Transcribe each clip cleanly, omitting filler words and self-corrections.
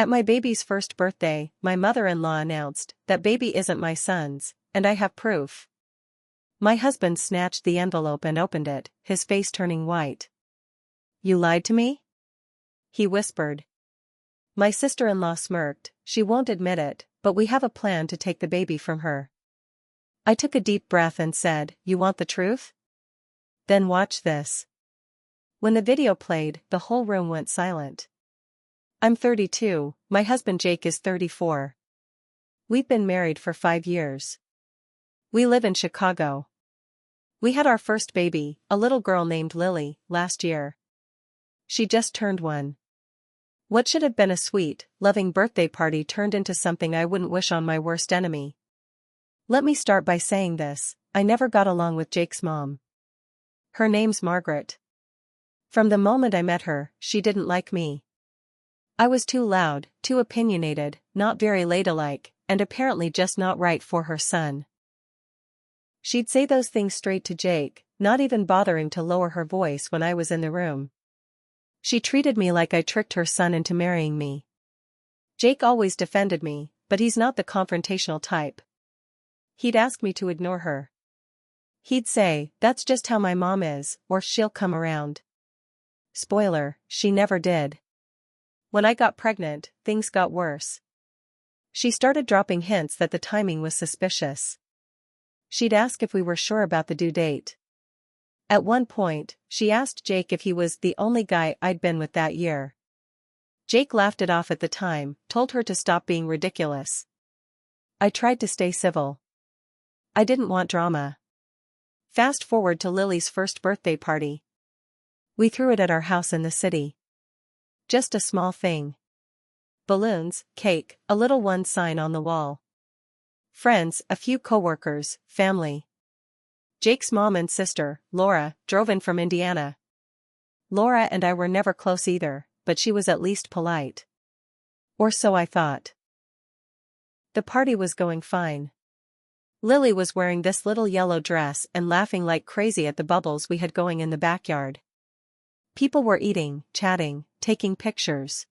At my baby's first birthday, my mother-in-law announced that baby isn't my son's, and I have proof. My husband snatched the envelope and opened it, his face turning white. "You lied to me?" he whispered. My sister-in-law smirked. "She won't admit it, but we have a plan to take the baby from her." I took a deep breath and said, "You want the truth? Then watch this." When the video played, the whole room went silent. I'm 32, my husband Jake is 34. We've been married for 5 years. We live in Chicago. We had our first baby, a little girl named Lily, last year. She just turned 1. What should have been a sweet, loving birthday party turned into something I wouldn't wish on my worst enemy. Let me start by saying this: I never got along with Jake's mom. Her name's Margaret. From the moment I met her, she didn't like me. I was too loud, too opinionated, not very ladylike, and apparently just not right for her son. She'd say those things straight to Jake, not even bothering to lower her voice when I was in the room. She treated me like I tricked her son into marrying me. Jake always defended me, but he's not the confrontational type. He'd ask me to ignore her. He'd say, "That's just how my mom is, or she'll come around." Spoiler, she never did. When I got pregnant, things got worse. She started dropping hints that the timing was suspicious. She'd ask if we were sure about the due date. At one point, she asked Jake if he was the only guy I'd been with that year. Jake laughed it off at the time, told her to stop being ridiculous. I tried to stay civil. I didn't want drama. Fast forward to Lily's first birthday party. We threw it at our house in the city. Just a small thing. Balloons, cake, a little one sign on the wall. Friends, a few coworkers, family. Jake's mom and sister, Laura, drove in from Indiana. Laura and I were never close either, but she was at least polite. Or so I thought. The party was going fine. Lily was wearing this little yellow dress and laughing like crazy at the bubbles we had going in the backyard. People were eating, chatting, taking pictures.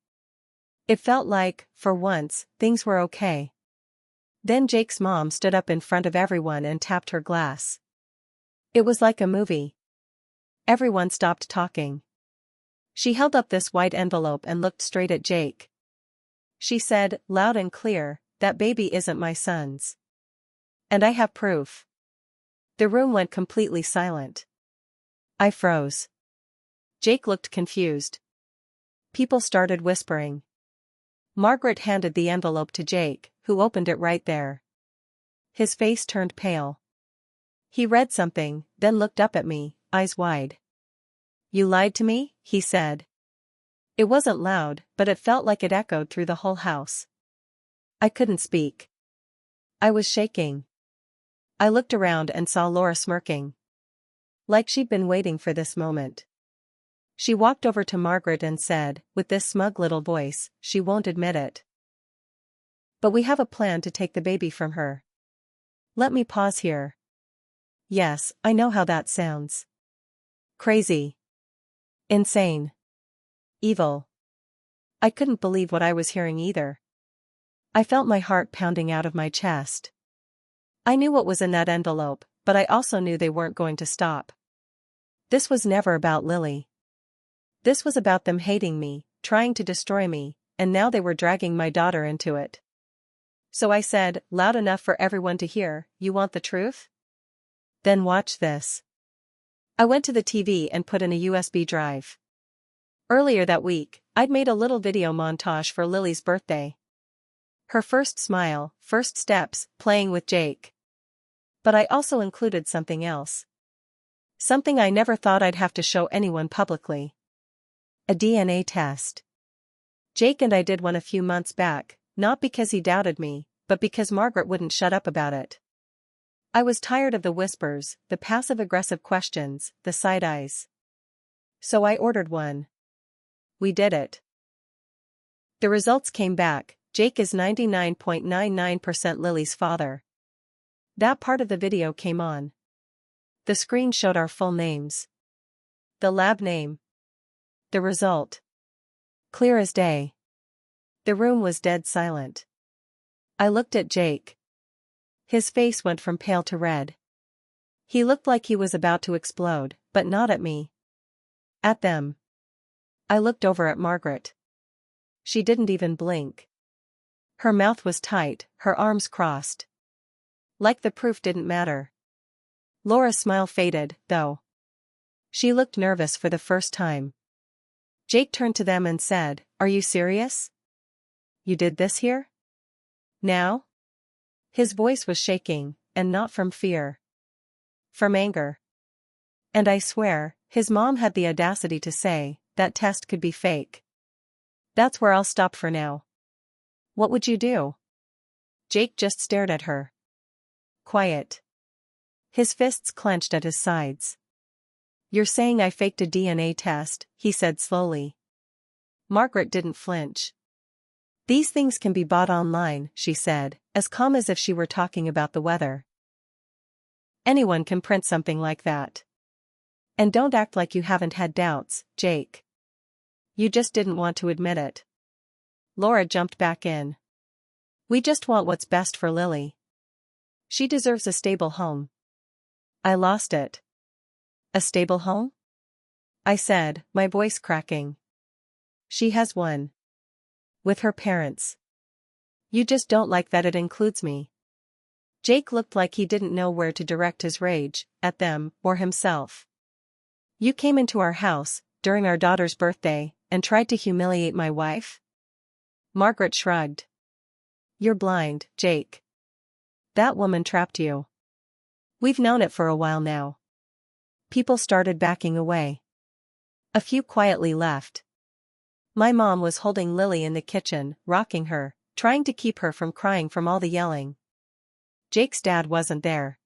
It felt like, for once, things were okay. Then Jake's mom stood up in front of everyone and tapped her glass. It was like a movie. Everyone stopped talking. She held up this white envelope and looked straight at Jake. She said, loud and clear, "That baby isn't my son's. And I have proof." The room went completely silent. I froze. Jake looked confused. People started whispering. Margaret handed the envelope to Jake, who opened it right there. His face turned pale. He read something, then looked up at me, eyes wide. "You lied to me?" he said. It wasn't loud, but it felt like it echoed through the whole house. I couldn't speak. I was shaking. I looked around and saw Laura smirking. Like she'd been waiting for this moment. She walked over to Margaret and said, with this smug little voice, "She won't admit it. But we have a plan to take the baby from her." Let me pause here. Yes, I know how that sounds. Crazy. Insane. Evil. I couldn't believe what I was hearing either. I felt my heart pounding out of my chest. I knew what was in that envelope, but I also knew they weren't going to stop. This was never about Lily. This was about them hating me, trying to destroy me, and now they were dragging my daughter into it. So I said, loud enough for everyone to hear, "You want the truth? Then watch this." I went to the TV and put in a USB drive. Earlier that week, I'd made a little video montage for Lily's birthday. Her first smile, first steps, playing with Jake. But I also included something else. Something I never thought I'd have to show anyone publicly. A DNA test. Jake and I did one a few months back, not because he doubted me, but because Margaret wouldn't shut up about it. I was tired of the whispers, the passive-aggressive questions, the side eyes. So I ordered one. We did it. The results came back. Jake is 99.99% Lily's father. That part of the video came on. The screen showed our full names. The lab name. The result. Clear as day. The room was dead silent. I looked at Jake. His face went from pale to red. He looked like he was about to explode, but not at me. At them. I looked over at Margaret. She didn't even blink. Her mouth was tight, her arms crossed. Like the proof didn't matter. Laura's smile faded, though. She looked nervous for the first time. Jake turned to them and said, "Are you serious? You did this here? Now?" His voice was shaking, and not from fear. From anger. And I swear, his mom had the audacity to say, that test could be fake. That's where I'll stop for now. What would you do? Jake just stared at her. Quiet. His fists clenched at his sides. "You're saying I faked a DNA test," he said slowly. Margaret didn't flinch. "These things can be bought online," she said, as calm as if she were talking about the weather. "Anyone can print something like that. And don't act like you haven't had doubts, Jake. You just didn't want to admit it." Laura jumped back in. "We just want what's best for Lily. She deserves a stable home." I lost it. "A stable home?" I said, my voice cracking. "She has one. With her parents. You just don't like that it includes me." Jake looked like he didn't know where to direct his rage, at them, or himself. "You came into our house, during our daughter's birthday, and tried to humiliate my wife?" Margaret shrugged. "You're blind, Jake. That woman trapped you. We've known it for a while now." People started backing away. A few quietly left. My mom was holding Lily in the kitchen, rocking her, trying to keep her from crying from all the yelling. Jake's dad wasn't there.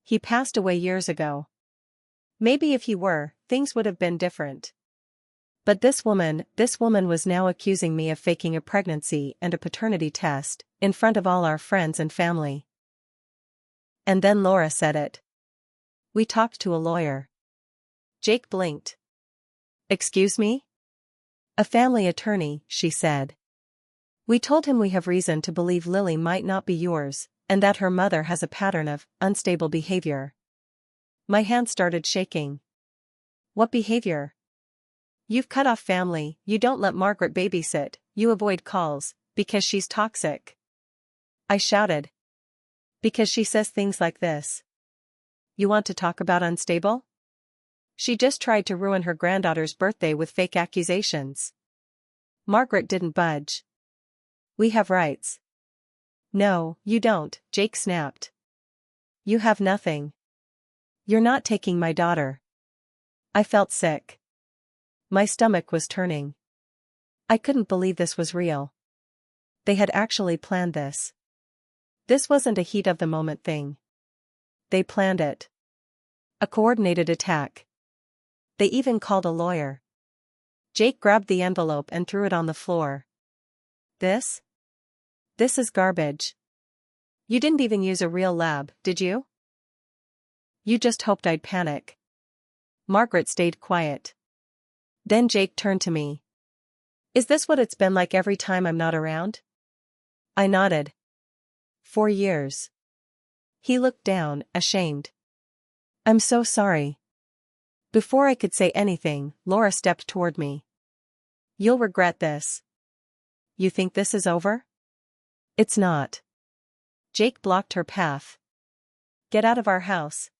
He passed away years ago. Maybe if he were, things would have been different. But this woman was now accusing me of faking a pregnancy and a paternity test, in front of all our friends and family. And then Laura said it. "We talked to a lawyer." Jake blinked. "Excuse me?" "A family attorney," she said. "We told him we have reason to believe Lily might not be yours, and that her mother has a pattern of unstable behavior." My hand started shaking. "What behavior?" "You've cut off family, you don't let Margaret babysit, you avoid calls, because she's toxic." I shouted. "Because she says things like this. You want to talk about unstable? She just tried to ruin her granddaughter's birthday with fake accusations." Margaret didn't budge. "We have rights." "No, you don't," Jake snapped. "You have nothing. You're not taking my daughter." I felt sick. My stomach was turning. I couldn't believe this was real. They had actually planned this. This wasn't a heat-of-the-moment thing. They planned it. A coordinated attack. They even called a lawyer. Jake grabbed the envelope and threw it on the floor. This is garbage. You didn't even use a real lab, did you? You just hoped I'd panic." Margaret stayed quiet. Then Jake turned to me. "Is this what it's been like every time I'm not around?" I nodded. 4 years. He looked down, ashamed. "I'm so sorry." Before I could say anything, Laura stepped toward me. "You'll regret this." "You think this is over?" "It's not." Jake blocked her path. "Get out of our house."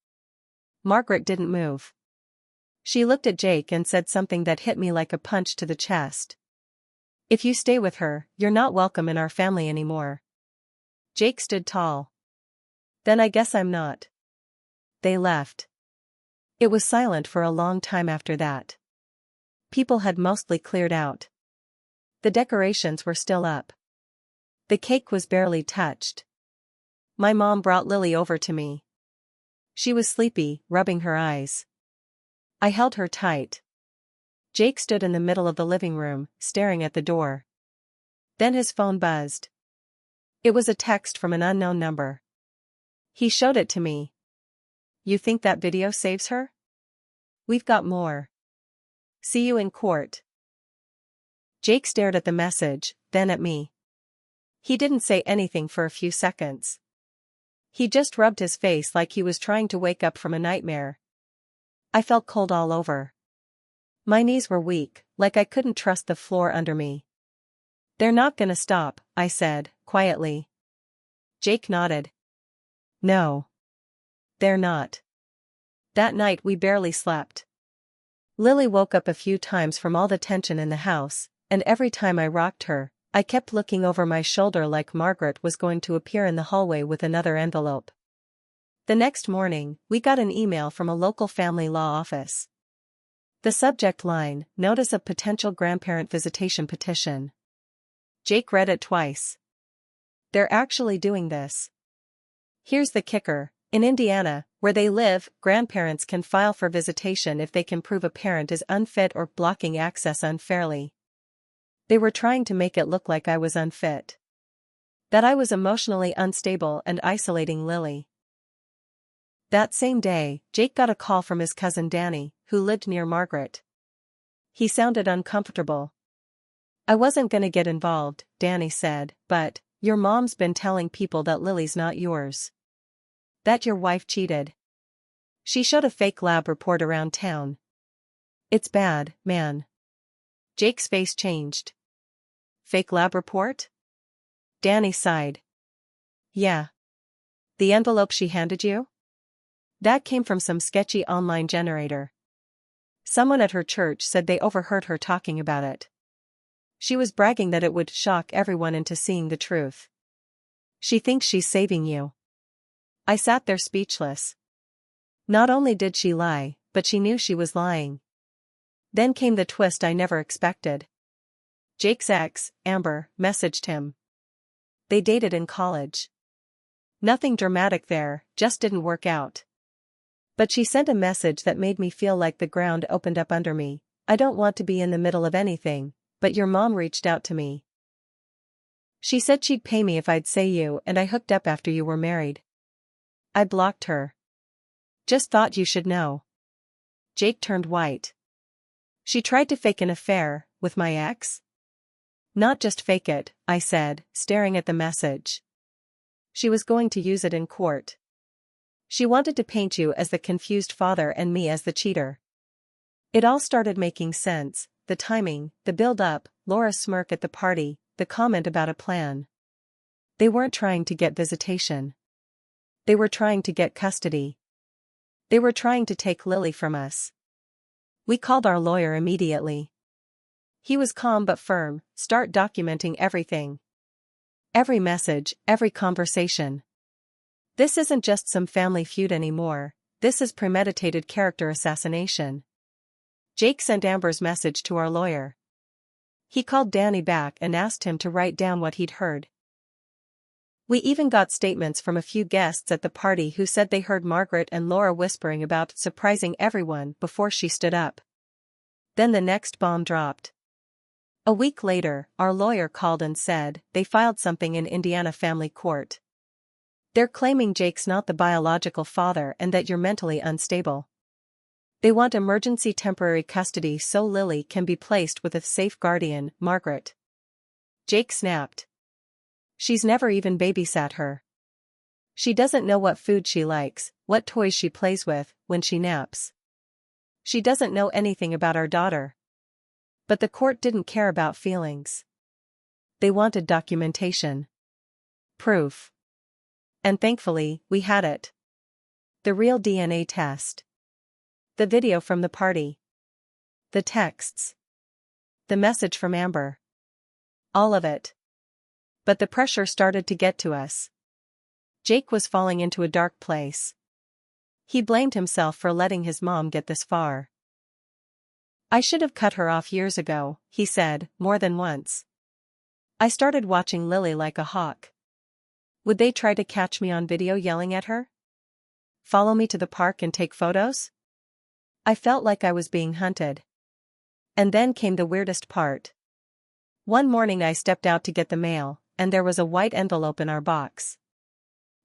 Margaret didn't move. She looked at Jake and said something that hit me like a punch to the chest. "If you stay with her, you're not welcome in our family anymore." Jake stood tall. "Then I guess I'm not." They left. It was silent for a long time after that. People had mostly cleared out. The decorations were still up. The cake was barely touched. My mom brought Lily over to me. She was sleepy, rubbing her eyes. I held her tight. Jake stood in the middle of the living room, staring at the door. Then his phone buzzed. It was a text from an unknown number. He showed it to me. "You think that video saves her? We've got more. See you in court." Jake stared at the message, then at me. He didn't say anything for a few seconds. He just rubbed his face like he was trying to wake up from a nightmare. I felt cold all over. My knees were weak, like I couldn't trust the floor under me. "They're not gonna stop," I said, quietly. Jake nodded. "No. They're not." That night we barely slept. Lily woke up a few times from all the tension in the house, and every time I rocked her, I kept looking over my shoulder like Margaret was going to appear in the hallway with another envelope. The next morning, we got an email from a local family law office. The subject line, "Notice of Potential Grandparent Visitation Petition." Jake read it twice. They're actually doing this. Here's the kicker. In Indiana, where they live, grandparents can file for visitation if they can prove a parent is unfit or blocking access unfairly. They were trying to make it look like I was unfit. That I was emotionally unstable and isolating Lily. That same day, Jake got a call from his cousin Danny, who lived near Margaret. He sounded uncomfortable. "I wasn't gonna get involved," Danny said, "but your mom's been telling people that Lily's not yours. That your wife cheated. She showed a fake lab report around town. It's bad, man." Jake's face changed. "Fake lab report?" Danny sighed. "Yeah. The envelope she handed you? That came from some sketchy online generator. Someone at her church said they overheard her talking about it. She was bragging that it would shock everyone into seeing the truth. She thinks she's saving you." I sat there speechless. Not only did she lie, but she knew she was lying. Then came the twist I never expected. Jake's ex, Amber, messaged him. They dated in college. Nothing dramatic there, just didn't work out. But she sent a message that made me feel like the ground opened up under me. "I don't want to be in the middle of anything, but your mom reached out to me. She said she'd pay me if I'd say you and I hooked up after you were married. I blocked her. Just thought you should know." Jake turned white. "She tried to fake an affair with my ex?" "Not just fake it," I said, staring at the message. "She was going to use it in court. She wanted to paint you as the confused father and me as the cheater." It all started making sense, the timing, the build-up, Laura's smirk at the party, the comment about a plan. They weren't trying to get visitation. They were trying to get custody. They were trying to take Lily from us. We called our lawyer immediately. He was calm but firm. "Start documenting everything. Every message, every conversation. This isn't just some family feud anymore, this is premeditated character assassination." Jake sent Amber's message to our lawyer. He called Danny back and asked him to write down what he'd heard. We even got statements from a few guests at the party who said they heard Margaret and Laura whispering about surprising everyone before she stood up. Then the next bomb dropped. A week later, our lawyer called and said they filed something in Indiana family court. They're claiming Jake's not the biological father and that you're mentally unstable. They want emergency temporary custody so Lily can be placed with a safe guardian, Margaret. Jake snapped. She's never even babysat her. She doesn't know what food she likes, what toys she plays with, when she naps. She doesn't know anything about our daughter. But the court didn't care about feelings. They wanted documentation. Proof. And thankfully, we had it. The real DNA test. The video from the party. The texts. The message from Amber. All of it. But the pressure started to get to us. Jake was falling into a dark place. He blamed himself for letting his mom get this far. "I should have cut her off years ago," he said, more than once. "I started watching Lily like a hawk. Would they try to catch me on video yelling at her? Follow me to the park and take photos? I felt like I was being hunted." And then came the weirdest part. One morning I stepped out to get the mail, and there was a white envelope in our box.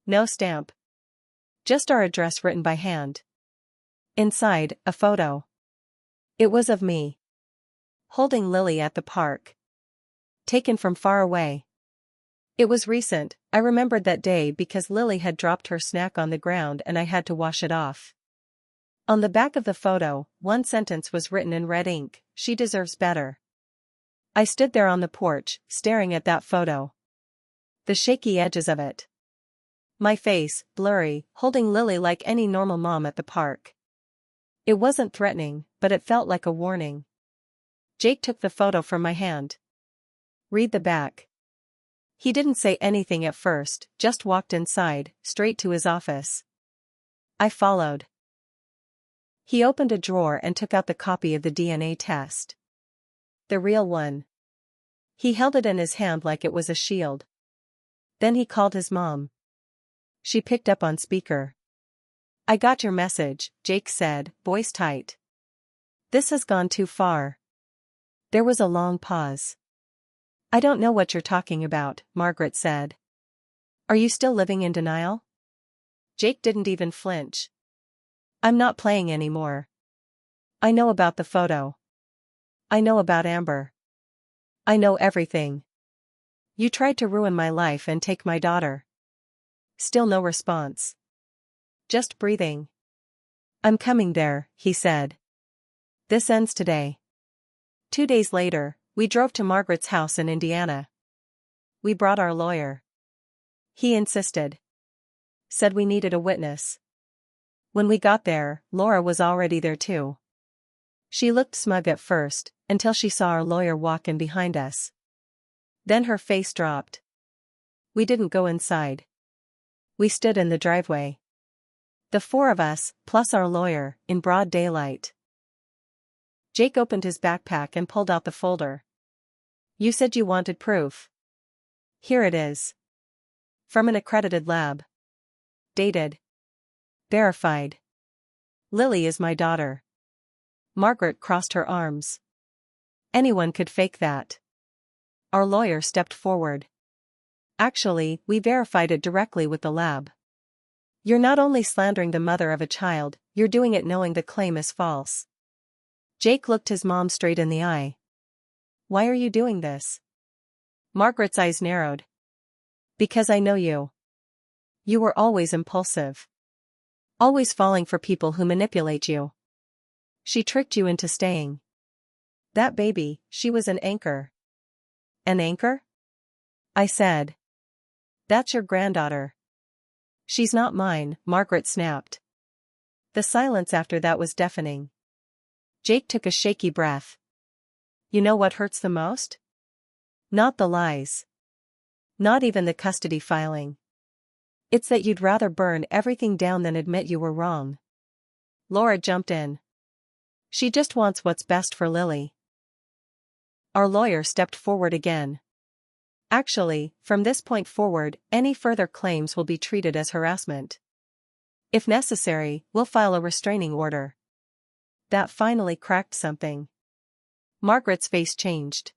No stamp. Just our address written by hand. Inside, a photo. It was of me. Holding Lily at the park. taken from far away. It was recent. I remembered that day because Lily had dropped her snack on the ground and I had to wash it off. On the back of the photo, one sentence was written in red ink: "She deserves better." I stood there on the porch, staring at that photo. The shaky edges of it. My face, blurry, holding Lily like any normal mom at the park. It wasn't threatening, but it felt like a warning. Jake took the photo from my hand. "Read the back." He didn't say anything at first, just walked inside, straight to his office. I followed. He opened a drawer and took out the copy of the DNA test. The real one. He held it in his hand like it was a shield. Then he called his mom. She picked up on speaker. "I got your message," Jake said, voice tight. "This has gone too far." There was a long pause. "I don't know what you're talking about," Margaret said. "Are you still living in denial?" Jake didn't even flinch. "I'm not playing anymore. I know about the photo. I know about Amber. I know everything. You tried to ruin my life and take my daughter." Still no response. Just breathing. "I'm coming there," he said. "This ends today." 2 days later, we drove to Margaret's house in Indiana. We brought our lawyer. He insisted. Said we needed a witness. When we got there, Laura was already there too. She looked smug at first, until she saw our lawyer walk in behind us. Then her face dropped. We didn't go inside. We stood in the driveway. The 4 of us, plus our lawyer, in broad daylight. Jake opened his backpack and pulled out the folder. "You said you wanted proof. Here it is. From an accredited lab. Dated. Verified. Lily is my daughter." Margaret crossed her arms. "Anyone could fake that." Our lawyer stepped forward. "Actually, we verified it directly with the lab. You're not only slandering the mother of a child, you're doing it knowing the claim is false." Jake looked his mom straight in the eye. "Why are you doing this?" Margaret's eyes narrowed. "Because I know you. You were always impulsive. Always falling for people who manipulate you. She tricked you into staying. That baby, she was an anchor." "An anchor?" I said. "That's your granddaughter." "She's not mine," Margaret snapped. The silence after that was deafening. Jake took a shaky breath. "You know what hurts the most? Not the lies. Not even the custody filing. It's that you'd rather burn everything down than admit you were wrong." Laura jumped in. "She just wants what's best for Lily." Our lawyer stepped forward again. "Actually, from this point forward, any further claims will be treated as harassment. If necessary, we'll file a restraining order." That finally cracked something. Margaret's face changed.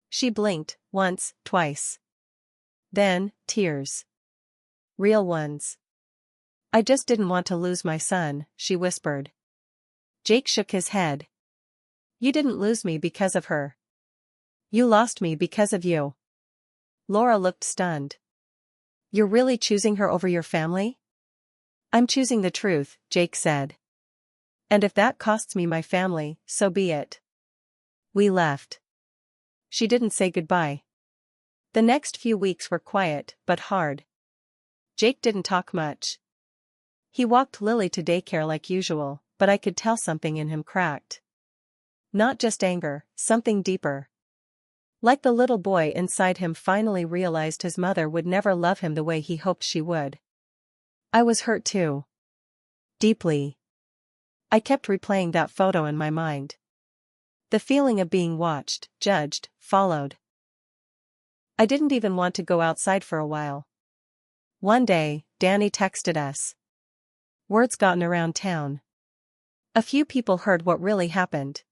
She blinked, once, twice. Then, tears. Real ones. "I just didn't want to lose my son," she whispered. Jake shook his head. "You didn't lose me because of her. You lost me because of you." Laura looked stunned. "You're really choosing her over your family?" "I'm choosing the truth," Jake said. "And if that costs me my family, so be it." We left. She didn't say goodbye. The next few weeks were quiet, but hard. Jake didn't talk much. He walked Lily to daycare like usual, but I could tell something in him cracked. Not just anger, something deeper. Like the little boy inside him finally realized his mother would never love him the way he hoped she would. I was hurt too. Deeply. I kept replaying that photo in my mind. The feeling of being watched, judged, followed. I didn't even want to go outside for a while. One day, Danny texted us. Word's gotten around town. A few people heard what really happened.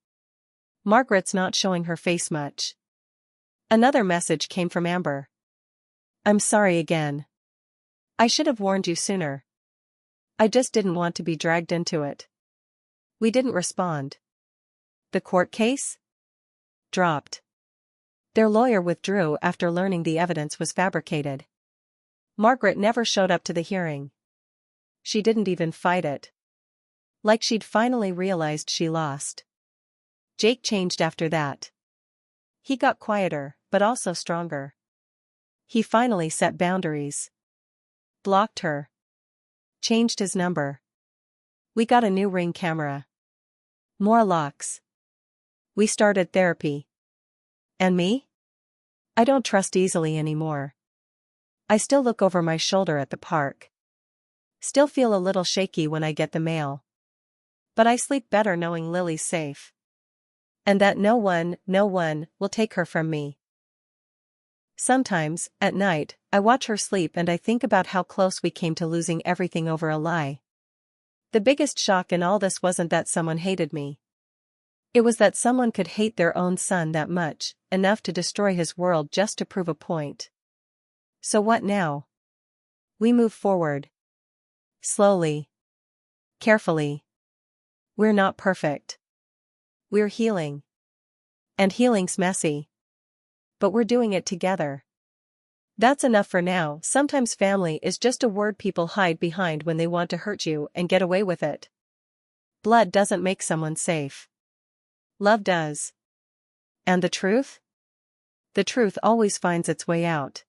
Margaret's not showing her face much. Another message came from Amber. "I'm sorry again. I should have warned you sooner. I just didn't want to be dragged into it." We didn't respond. The court case? Dropped. Their lawyer withdrew after learning the evidence was fabricated. Margaret never showed up to the hearing. She didn't even fight it. Like she'd finally realized she lost. Jake changed after that. He got quieter, but also stronger. He finally set boundaries. Blocked her. Changed his number. We got a new Ring camera. More locks. We started therapy. And me? I don't trust easily anymore. I still look over my shoulder at the park. Still feel a little shaky when I get the mail. But I sleep better knowing Lily's safe. And that no one will take her from me. Sometimes, at night, I watch her sleep and I think about how close we came to losing everything over a lie. The biggest shock in all this wasn't that someone hated me. It was that someone could hate their own son that much, enough to destroy his world just to prove a point. So what now? We move forward. Slowly. Carefully. We're not perfect. We're healing. And healing's messy. But we're doing it together. That's enough for now. Sometimes family is just a word people hide behind when they want to hurt you and get away with it. Blood doesn't make someone safe. Love does. And the truth? The truth always finds its way out.